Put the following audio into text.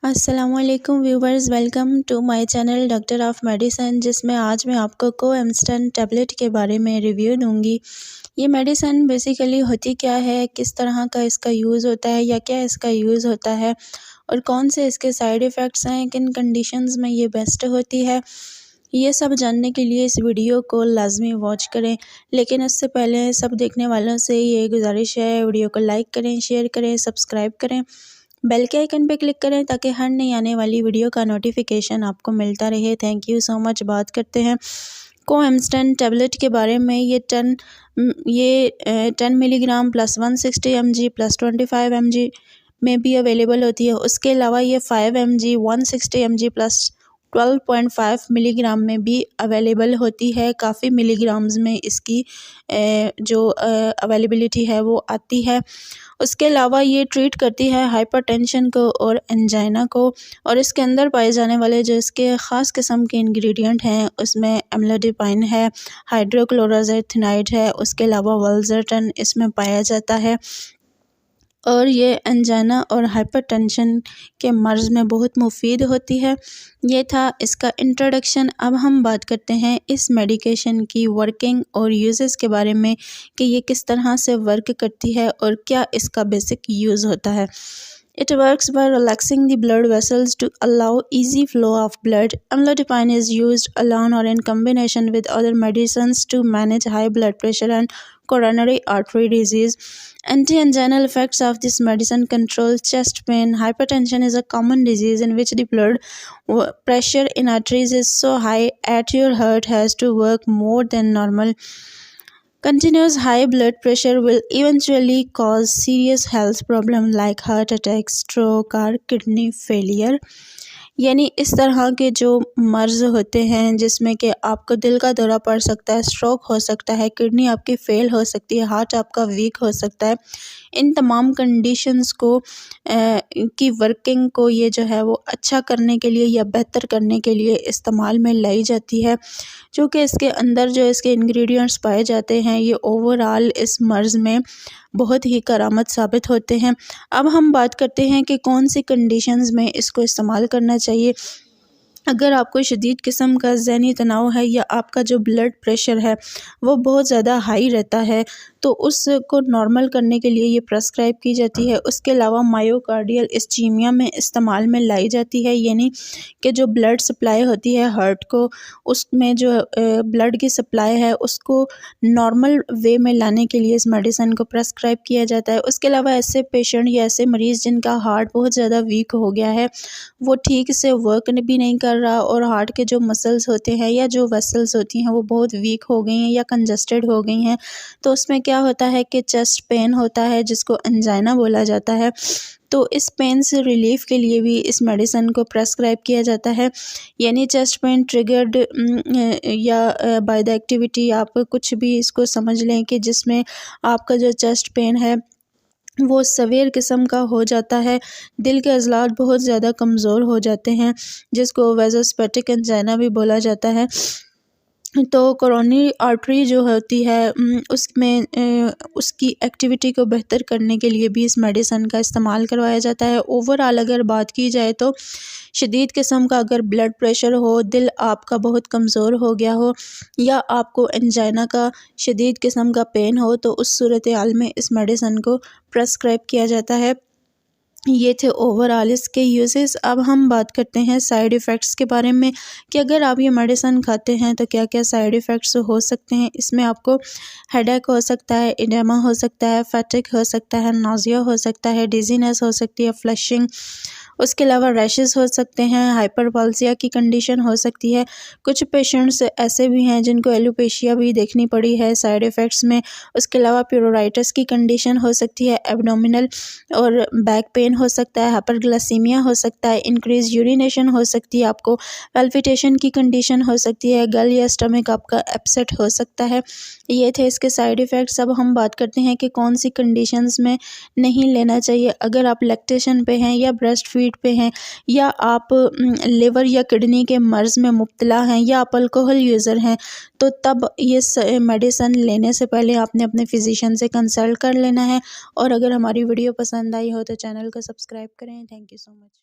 अस्सलामुअलैकुम viewers, welcome to my channel doctor of medicine, जिसमें आज मैं आपको कोएमस्टन टैबलेट के बारे में रिव्यू दूंगी। ये मेडिसिन बेसिकली होती क्या है, किस तरह का इसका यूज़ होता है या क्या इसका यूज़ होता है और कौन से इसके साइड इफ़ेक्ट्स हैं, किन कंडीशंस में ये बेस्ट होती है, ये सब जानने के लिए इस वीडियो को लाजमी वॉच करें। लेकिन इससे पहले सब देखने वालों से ये गुजारिश है, वीडियो को लाइक करें, शेयर करें, सब्सक्राइब करें, बेल के आइकन पे क्लिक करें ताकि हर नई आने वाली वीडियो का नोटिफिकेशन आपको मिलता रहे। Thank you so much. बात करते हैं कोएमस्टन टैबलेट के बारे में। ये 10 milligram plus 160 mg plus 25 mg में भी अवेलेबल होती है। उसके अलावा ये 5 mg 160 mg प्लस 12.5 मिलीग्राम में भी अवेलेबल होती है। काफ़ी मिलीग्राम्स में इसकी जो अवेलेबिलिटी है वो आती है। उसके अलावा ये ट्रीट करती है हाइपरटेंशन को और एंजाइना को, और इसके अंदर पाए जाने वाले जो इसके ख़ास किस्म के इंग्रेडिएंट हैं उसमें एम्लोडिपाइन है, हाइड्रोक्लोरोजेथिनाइड है, उसके अलावा वल्सरटन इसमें पाया जाता है और ये एंजाइना और हाइपरटेंशन के मर्ज़ में बहुत मुफीद होती है। ये था इसका इंट्रोडक्शन। अब हम बात करते हैं इस मेडिकेशन की वर्किंग और यूजेस के बारे में कि ये किस तरह से वर्क करती है और क्या इसका बेसिक यूज़ होता है। It works by relaxing the blood vessels to allow easy flow of blood. Amlodipine is used alone or in combination with other medicines to manage high blood pressure and coronary artery disease. Anti-anginal effects of this medicine control chest pain. Hypertension is a common disease in which the blood pressure in arteries is so high at your heart has to work more than normal. Continuous high blood pressure will eventually cause serious health problems like heart attack, stroke और kidney failure। यानी इस तरह के जो मर्ज़ होते हैं जिसमें कि आपको दिल का दौरा पड़ सकता है, स्ट्रोक हो सकता है, किडनी आपकी फेल हो सकती है, हार्ट आपका वीक हो सकता है, इन तमाम कंडीशंस को की वर्किंग को ये जो है वो अच्छा करने के लिए या बेहतर करने के लिए इस्तेमाल में लाई जाती है। जो कि इसके अंदर जो इसके इंग्रेडिएंट्स पाए जाते हैं ये ओवरऑल इस मर्ज़ में बहुत ही करामत साबित होते हैं। अब हम बात करते हैं कि कौन सी कंडीशंस में इसको इस्तेमाल करना चाहिए। अगर आपको शदीद किस्म का ज़हनी तनाव है या आपका जो ब्लड प्रेशर है वो बहुत ज़्यादा हाई रहता है तो उसको नॉर्मल करने के लिए ये प्रेस्क्राइब की जाती है। उसके अलावा मायोकार्डियल इस्चीमिया में इस्तेमाल में लाई जाती है, यानी कि जो ब्लड सप्लाई होती है हार्ट को, उसमें जो ब्लड की सप्लाई है उसको नॉर्मल वे में लाने के लिए इस मेडिसिन को प्रेस्क्राइब किया जाता है। उसके अलावा ऐसे पेशेंट या ऐसे मरीज़ जिनका हार्ट बहुत ज़्यादा वीक हो गया है, वो ठीक से वर्क भी नहीं कर रहा और हार्ट के जो मसल्स होते हैं या जो वेसल्स होती हैं वो बहुत वीक हो गई हैं या कंजस्टेड हो गई हैं, तो उसमें क्या होता है कि चेस्ट पेन होता है जिसको एंजाइना बोला जाता है। तो इस पेन से रिलीफ के लिए भी इस मेडिसिन को प्रेस्क्राइब किया जाता है। यानी चेस्ट पेन ट्रिगर्ड या बाय द एक्टिविटी, आप कुछ भी इसको समझ लें कि जिसमें आपका जो चेस्ट पेन है वो सवेर किस्म का हो जाता है, दिल के अज़लात बहुत ज़्यादा कमज़ोर हो जाते हैं जिसको वेज़ोस्पैटिक एंजाइना भी बोला जाता है। तो कोरोनरी आर्टरी जो होती है उसमें उसकी एक्टिविटी को बेहतर करने के लिए भी इस मेडिसिन का इस्तेमाल करवाया जाता है। ओवरऑल अगर बात की जाए तो शदीद किस्म का अगर ब्लड प्रेशर हो, दिल आपका बहुत कमज़ोर हो गया हो या आपको एंजाइना का शदीद किस्म का पेन हो तो उस सूरत हाल में इस मेडिसिन को प्रेस्क्राइब किया जाता है। ये थे ओवरऑल इसके यूजेस। अब हम बात करते हैं साइड इफ़ेक्ट्स के बारे में कि अगर आप ये मेडिसिन खाते हैं तो क्या क्या साइड इफ़ेक्ट्स हो सकते हैं। इसमें आपको हेडेक हो सकता है, एडेमा हो सकता है, फैटिक हो सकता है, नाज़िया हो सकता है, डिजीनेस हो सकती है, फ्लशिंग, उसके अलावा रैशेस हो सकते हैं, हाइपरपाल्सिया की कंडीशन हो सकती है। कुछ पेशेंट्स ऐसे भी हैं जिनको एलोपेशिया भी देखनी पड़ी है साइड इफ़ेक्ट्स में। उसके अलावा प्यूरोराइटिस की कंडीशन हो सकती है, एब्डोमिनल और बैक पेन हो सकता है, हाइपरग्लाइसीमिया हो सकता है, इंक्रीज यूरिनेशन हो सकती है, आपको पैल्पिटेशन की कंडीशन हो सकती है, गल या स्टमक आपका अपसेट हो सकता है। ये थे इसके साइड इफ़ेक्ट्स। अब हम बात करते हैं कि कौन सी कंडीशंस में नहीं लेना चाहिए। अगर आप लैक्टेशन पे हैं या ब्रेस्ट फीड पे हैं या आप लिवर या किडनी के मर्ज़ में मुब्तला हैं या आप अल्कोहल यूज़र हैं तो तब ये मेडिसिन लेने से पहले आपने अपने फिजिशियन से कंसल्ट कर लेना है। और अगर हमारी वीडियो पसंद आई हो तो चैनल को सब्सक्राइब करें। Thank you so much.